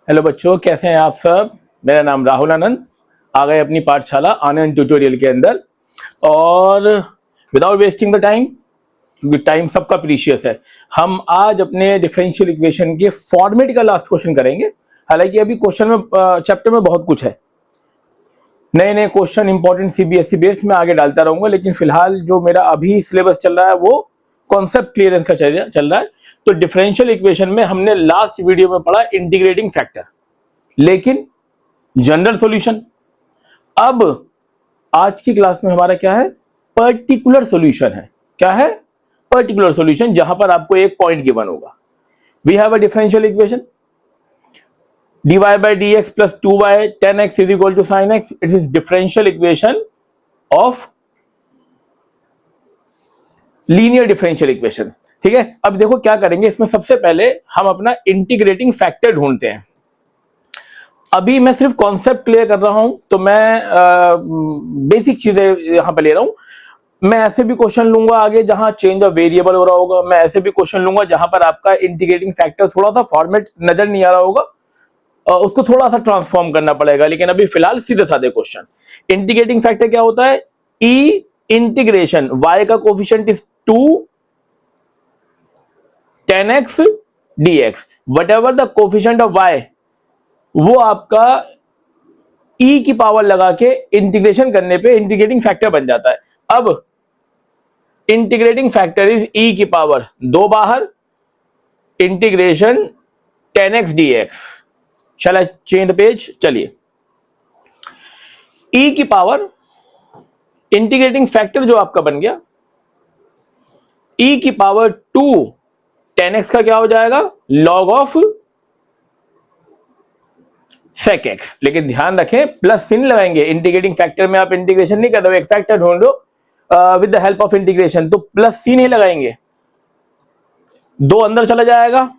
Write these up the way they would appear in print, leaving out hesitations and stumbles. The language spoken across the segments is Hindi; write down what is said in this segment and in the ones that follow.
हेलो बच्चों, कैसे हैं आप सब। मेरा नाम राहुल आनंद। आ गए अपनी पाठशाला आनंद ट्यूटोरियल के अंदर। और विदाउट वेस्टिंग द टाइम, क्योंकि टाइम सबका प्रीशियस है, हम आज अपने डिफरेंशियल इक्वेशन के फॉर्मेट का लास्ट क्वेश्चन करेंगे। हालांकि अभी क्वेश्चन में चैप्टर में बहुत कुछ है, नए नए क्वेश्चन इंपॉर्टेंट सीबीएसई बेस्ड में आगे डालता रहूंगा, लेकिन फिलहाल जो मेरा अभी सिलेबस चल रहा है वो कॉन्सेप्ट क्लियरेंस का चल रहा है। तो डिफरेंशियल इक्वेशन में हमने लास्ट वीडियो में पढ़ा इंटीग्रेटिंग फैक्टर, लेकिन जनरल सॉल्यूशन। अब आज की क्लास में हमारा क्या है, पर्टिकुलर सॉल्यूशन है। क्या है? पर्टिकुलर सॉल्यूशन, जहां पर आपको एक पॉइंट गिवन होगा। We have a differential equation dy by dx plus 2y tan x is equal to sin x. It is differential equation of linear differential equation. ठीक है, अब देखो क्या करेंगे इसमें। सबसे पहले हम अपना इंटीग्रेटिंग फैक्टर ढूंढते हैं। अभी मैं सिर्फ कॉन्सेप्ट क्लियर कर रहा हूं, तो मैं बेसिक चीजें यहां पे ले रहा हूं। मैं ऐसे भी क्वेश्चन लूंगा आगे जहां चेंज ऑफ वेरिएबल हो रहा होगा। मैं ऐसे भी क्वेश्चन लूंगा जहां पर आपका इंटीग्रेटिंग फैक्टर थोड़ा सा फॉर्मेट नजर नहीं आ रहा होगा, उसको थोड़ा सा ट्रांसफॉर्म करना पड़ेगा। लेकिन अभी फिलहाल सीधे साधे क्वेश्चन। इंटीग्रेटिंग फैक्टर क्या होता है? ई इंटीग्रेशन y का coefficient is 2 tan x dx, what ever the coefficient of y, वो आपका e की पावर लगा के इंटीग्रेशन करने पे इंटीग्रेटिंग फैक्टर बन जाता है। अब इंटीग्रेटिंग फैक्टर इज e की पावर 2 बाहर integration tan x dx। Shall I change the page? चलिए, e की पावर इंटीग्रेटिंग फैक्टर जो आपका बन गया e की पावर 2 tan x का क्या हो जाएगा? log of sec x। लेकिन ध्यान रखें, प्लस चिन्ह लगाएंगे। इंटीग्रेटिंग फैक्टर में आप इंटीग्रेशन नहीं कर रहे हो, एक फैक्टर ढूंढ लो with the help of integration, तो प्लस चिन्ह ही लगाएंगे। 2 अंदर चला जाएगा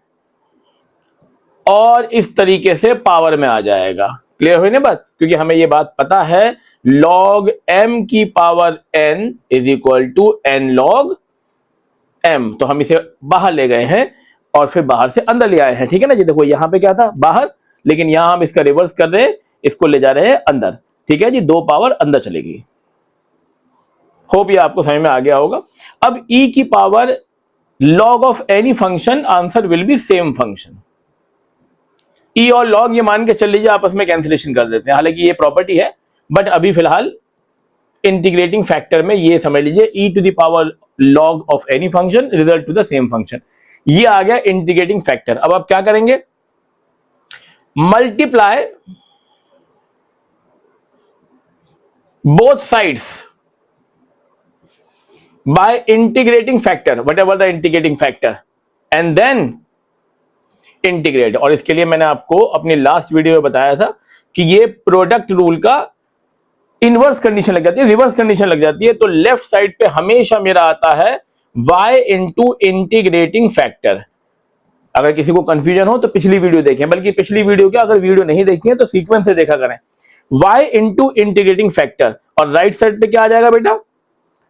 और इस तरीके से पावर में आ जाएगा। क्लियर हुई ना बात? क्योंकि हमें यह बात पता है log m की power n is equal to n log m, तो हम इसे बाहर ले गए हैं और फिर बाहर से अंदर ले आए हैं। ठीक है ना जी। देखो यहां पे क्या था, बाहर, लेकिन यहां हम इसका रिवर्स कर रहे हैं, इसको ले जा रहे हैं अंदर। ठीक है जी, 2 पावर अंदर चलेगी। होप ये आपको समझ में आ गया होगा। अब e की power log of any function, answer will be same function. e और log ये मान के चल लीजिए आपस में कैंसिलेशन कर देते हैं, हालांकि ये प्रॉपर्टी है, बट अभी फिलहाल इंटीग्रेटिंग फैक्टर में ये समझ लीजिए e to the power log of any function result to the same function. ये आ गया इंटीग्रेटिंग फैक्टर। अब आप क्या करेंगे? Multiply both sides by integrating factor, whatever the integrating factor, and then integrate. और इसके लिए मैंने आपको अपनी लास्ट वीडियो में बताया था कि ये प्रोडक्ट रूल का इनवर्स कंडीशन लग जाती है, रिवर्स कंडीशन लग जाती है। तो लेफ्ट साइड पे हमेशा मेरा आता है y इंटू इंटीग्रेटिंग फैक्टर। अगर किसी को कंफ्यूजन हो तो पिछली वीडियो देखें, बल्कि पिछली वीडियो क्या, अगर वीडियो नहीं देखी है तो सीक्वेंस से देखा करें। y इंटू इंटीग्रेटिंग फैक्टर, और राइट साइड पे क्या आ जाएगा बेटा?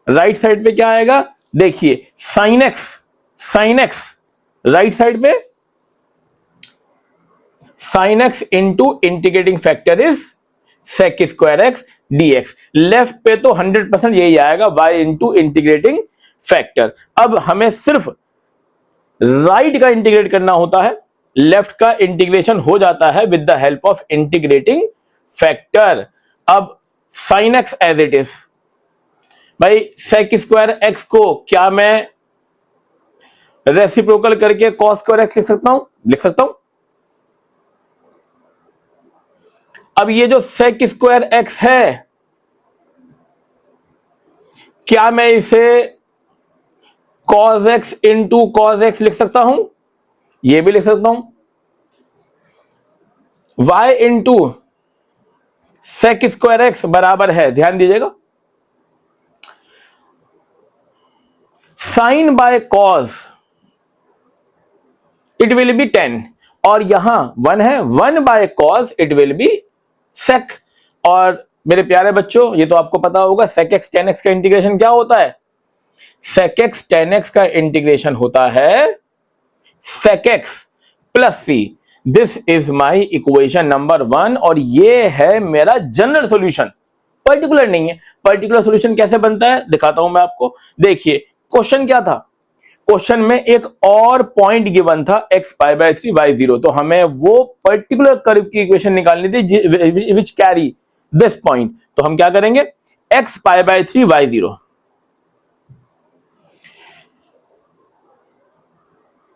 राइट साइड पे क्या आएगा? देखिए sine x, sine x right side पे sine x into integrating factor is sec square x dx। Left पे तो 100% यही आएगा, y इंटू इंटीग्रेटिंग फैक्टर। अब हमें सिर्फ राइट का इंटीग्रेट करना होता है, लेफ्ट का इंटीग्रेशन हो जाता है with the help of integrating factor. अब sine x as it is, भाई सेक स्क्वायर एक्स को क्या मैं रेसिप्रोकल करके कॉस स्क्वायर एक्स लिख सकता हूं? लिख सकता हूं। अब ये जो सेक स्क्वायर एक्स है, क्या मैं इसे cos x into cos x लिख सकता हूं? ये भी लिख सकता हूं। y into sec square x बराबर है, ध्यान दीजिएगा, sine by cos, it will be 10, और यहां 1 है, 1 by cos it will be sec. और मेरे प्यारे बच्चों, ये तो आपको पता होगा, सेक एक्स टेन एक्स का इंटीग्रेशन क्या होता है? सेक एक्स टेन एक्स का इंटीग्रेशन होता है sec x plus c. This is my equation number 1 और ये है मेरा जनरल सॉल्यूशन, पर्टिकुलर नहीं है। पर्टिकुलर सॉल्यूशन कैसे बनता है दिखाता हूं मैं आपको। देखिए क्वेश्चन क्या था, क्वेश्चन में एक और पॉइंट गिवन था x पाई बाय 3 y 0, तो हमें वो पर्टिकुलर कर्व की इक्वेशन निकालनी थी विच कैरी दिस पॉइंट। तो हम क्या करेंगे, x pi by 3 y 0,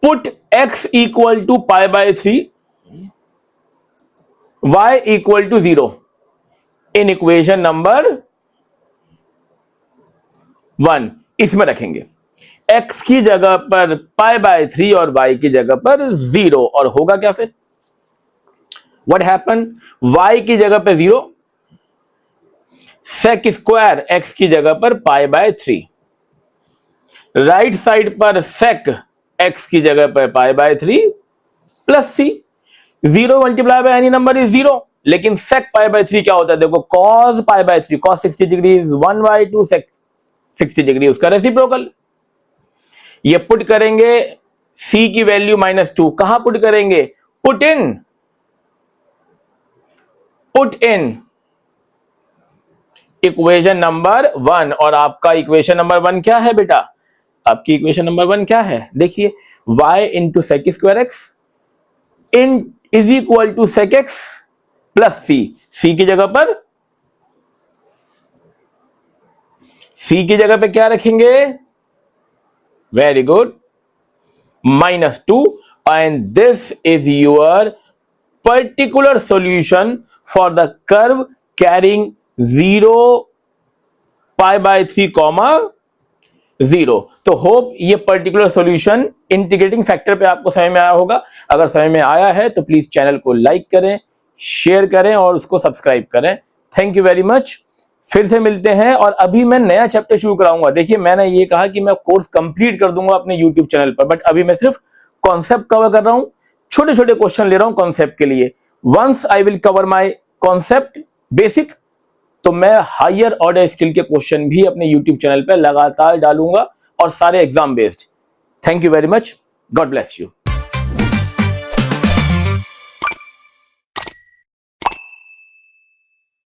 put x equal to pi by 3 y equal to 0 in equation number 1। इसमें रखेंगे x की जगह पर पाई बाय 3 और y की जगह पर 0, और होगा क्या फिर, व्हाट हैपन, y की जगह पर 0, सेक स्क्वायर x की जगह पर पाई बाय 3, राइट साइड पर सेक x की जगह पर pi by 3 plus C, 0 multiply by any number is 0, लेकिन सेक पाई बाय 3 क्या होता है, देखो cos pi by 3, cos 60 degree is 1/2 sec 60 degree, उसका रेसिप्रोकल। ये पुट करेंगे c की वैल्यू -2, कहां पुट करेंगे, पुट इन इक्वेशन नंबर 1। और आपका इक्वेशन नंबर 1 क्या है बेटा, आपकी इक्वेशन नंबर 1 क्या है, देखिए y into sec square x in is equal to sec x plus c की जगह पर, c की जगह पे क्या रखेंगे, very good, -2, and this is your particular solution for the curve carrying 0 pi by 3 comma 0। तो होप ये पर्टिकुलर सॉल्यूशन इंटीग्रेटिंग फैक्टर पे आपको समझ में आया होगा। अगर समझ में आया है तो प्लीज चैनल को लाइक करें, शेयर करें और उसको सब्सक्राइब करें। थैंक यू वेरी मच, फिर से मिलते हैं। और अभी मैं नया चैप्टर शुरू कराऊंगा। देखिए मैंने ये कहा कि मैं कोर्स कंप्लीट कर दूंगा अपने यूट्यूब चैनल पर, बट अभी मैं सिर्फ कॉन्सेप्ट कवर कर रहा हूं, छोटे छोटे क्वेश्चन ले रहा हूं कॉन्सेप्ट के लिए। Once I will cover my concept basic, तो मैं हायर ऑर्डर स्किल के क्वेश्चन भी अपने यूट्यूब चैनल पर लगातार डालूंगा और सारे exam based. Thank you very much, God bless you.